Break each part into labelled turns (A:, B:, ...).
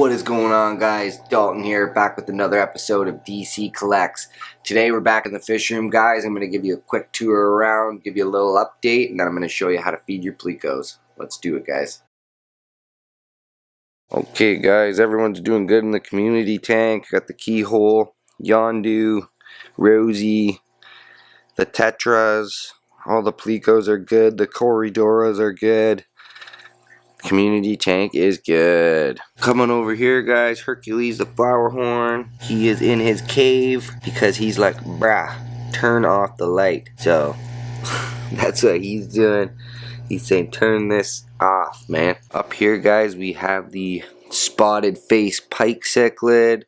A: What is going on, guys? Dalton here, back with another episode of DC Collects. Today we're back in the fish room, guys. I'm going to give you a quick tour around, give you a little update, and then I'm going to show you how to feed your Plecos. Let's do it, guys. Okay, guys, everyone's doing good in the community tank. Got the Keyhole, Yondu, Rosie, the Tetras. All the Plecos are good. The Corridoras are good. Community tank is good. Coming over here, guys, Hercules the flower horn. He is in his cave because he's like, brah, turn off the light. So that's what he's doing. He's saying, turn this off, man. Up here, guys, we have the spotted face pike cichlid.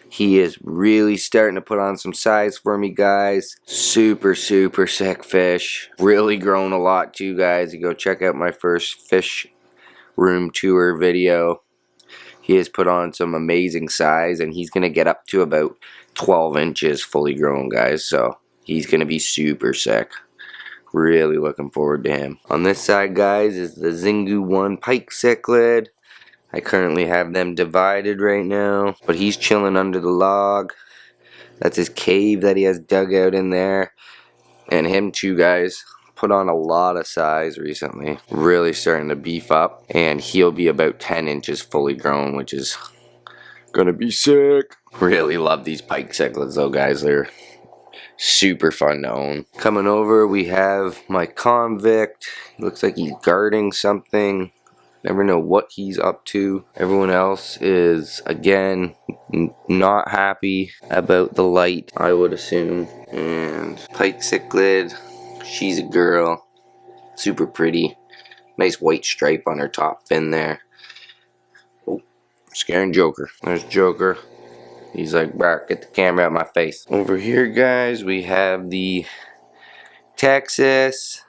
A: He is really starting to put on some size for me, guys. Super sick fish. Really grown a lot too, guys. You go check out my first fish room tour video. He has put on some amazing size, and he's gonna get up to about 12 inches fully grown, guys, so he's gonna be super sick. Really looking forward to him. On this side, guys, is the Zingu 1 pike cichlid. I currently have them divided right now, but he's chilling under the log. That's his cave that he has dug out in there. And him too, guys, put on a lot of size recently. Really starting to beef up, and he'll be about 10 inches fully grown, which is gonna be sick. Really love these pike cichlids though, guys. They're super fun to own. Coming over, we have my convict. Looks like he's guarding something. Never know what he's up to. Everyone else is, again, not happy about the light, I would assume. And pike cichlid, she's a girl. Super pretty. Nice white stripe on her top fin there. Oh, scaring Joker. There's Joker. He's like, "Bark, get the camera out of my face." Over here, guys, we have the Texas.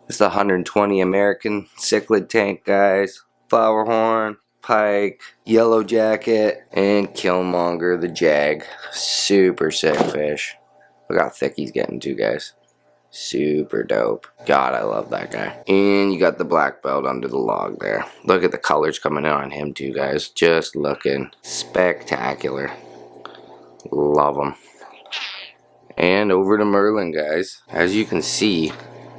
A: It's the 120 American cichlid tank, guys. Flower horn, pike, yellow jacket, and Killmonger the jag. Super sick fish. Look how thick he's getting too, guys. Super dope. God, I love that guy. And you got the black belt under the log there. Look at the colors coming in on him too, guys. Just looking spectacular. Love him. And over to Merlin, guys. As you can see,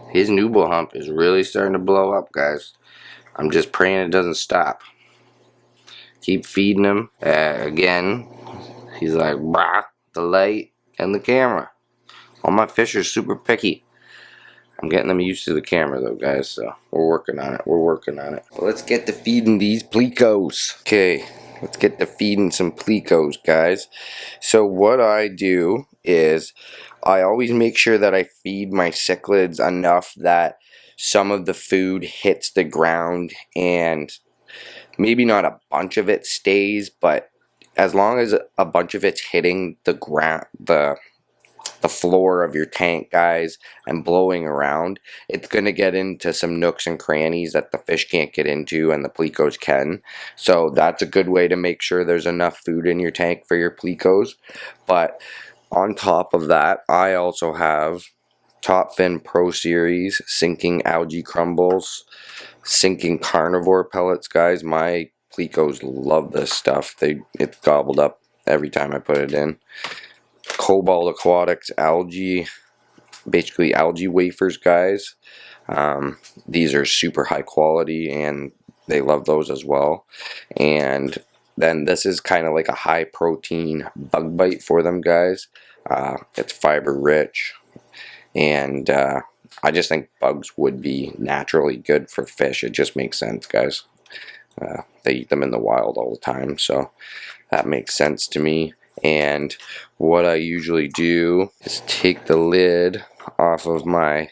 A: his nubile hump is really starting to blow up, guys. I'm just praying it doesn't stop. Keep feeding him. Again, he's like, brah, the light and the camera. All my fish are super picky. I'm getting them used to the camera though, guys, so we're working on it. We're working on it. Let's get to feeding these Plecos. Okay, let's get to feeding some Plecos, guys. So what I do is I always make sure that I feed my cichlids enough that some of the food hits the ground, and maybe not a bunch of it stays, but as long as a bunch of it's hitting the ground, the floor of your tank, guys, and blowing around, it's going to get into some nooks and crannies that the fish can't get into and the Plecos can. So that's a good way to make sure there's enough food in your tank for your Plecos. But on top of that, I also have Top Fin Pro Series sinking algae crumbles, sinking carnivore pellets, guys. My Plecos love this stuff. It's gobbled up every time I put it in. Cobalt Aquatics algae, basically algae wafers, guys. These are super high quality, and they love those as well. And then this is kind of like a high protein bug bite for them, guys. It's fiber rich, and I just think bugs would be naturally good for fish. It just makes sense, guys. They eat them in the wild all the time, so that makes sense to me. And what I usually do is take the lid off of my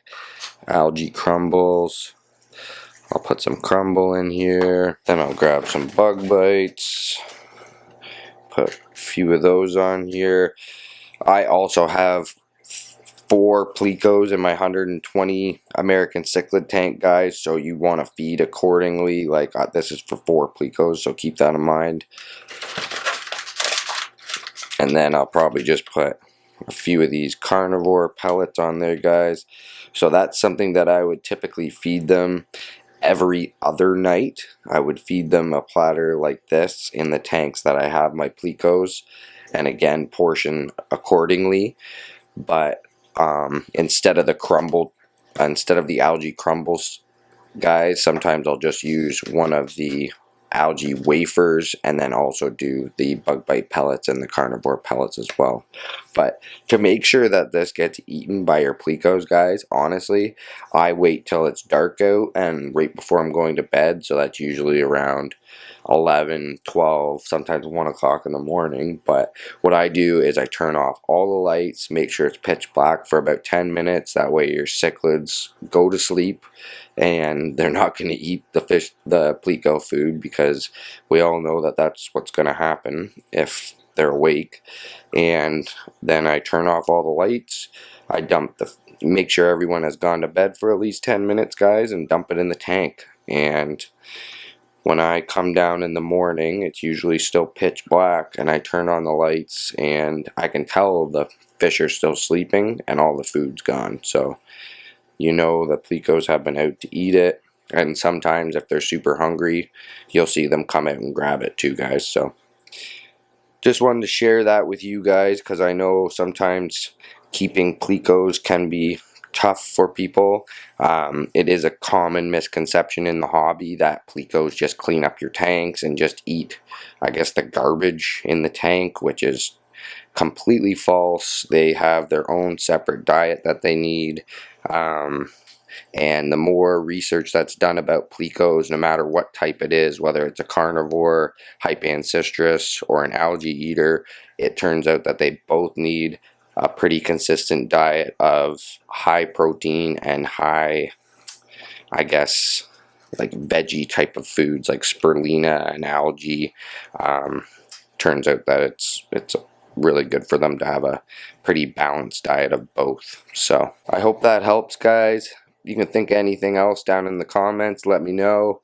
A: algae crumbles. I'll put some crumble in here. Then I'll grab some bug bites. Put a few of those on here. I also have 4 Plecos in my 120 American cichlid tank, guys, so you want to feed accordingly. Like, this is for 4 Plecos, so keep that in mind. And then I'll probably just put a few of these carnivore pellets on there, guys. So that's something that I would typically feed them. every other night, I would feed them a platter like this in the tanks that I have my Plecos, and again, portion accordingly. But instead of the algae crumbles, guys, sometimes I'll just use one of the algae wafers and then also do the bug bite pellets and the carnivore pellets as well. But to make sure that this gets eaten by your Plecos, guys, honestly, I wait till it's dark out and right before I'm going to bed, so that's usually around 11, 12, sometimes 1 o'clock in the morning. But what I do is I turn off all the lights, make sure it's pitch black for about 10 minutes. That way your cichlids go to sleep and they're not going to eat the Pleco food, because we all know that that's what's going to happen if they're awake. And then I turn off all the lights. I make sure everyone has gone to bed for at least 10 minutes, guys, and dump it in the tank. And when I come down in the morning, it's usually still pitch black, and I turn on the lights, and I can tell the fish are still sleeping and all the food's gone. So you know the Plecos have been out to eat it, and sometimes if they're super hungry, you'll see them come out and grab it too, guys. So just wanted to share that with you guys, because I know sometimes keeping Plecos can be tough for people. It is a common misconception in the hobby that Plecos just clean up your tanks and just eat, I guess, the garbage in the tank, which is completely false. They have their own separate diet that they need. And the more research that's done about Plecos, no matter what type it is, whether it's a carnivore, hypancistrus, or an algae eater, it turns out that they both need a pretty consistent diet of high protein and high, I guess, like veggie type of foods like spirulina and algae. Turns out that it's really good for them to have a pretty balanced diet of both. So I hope that helps, guys. You can think of anything else down in the comments, let me know.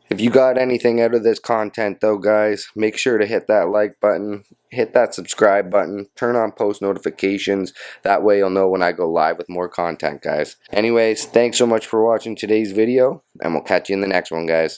A: If you got anything out of this content though, guys, make sure to hit that like button, hit that subscribe button, turn on post notifications. That way you'll know when I go live with more content, guys. Anyways, thanks so much for watching today's video, and we'll catch you in the next one, guys.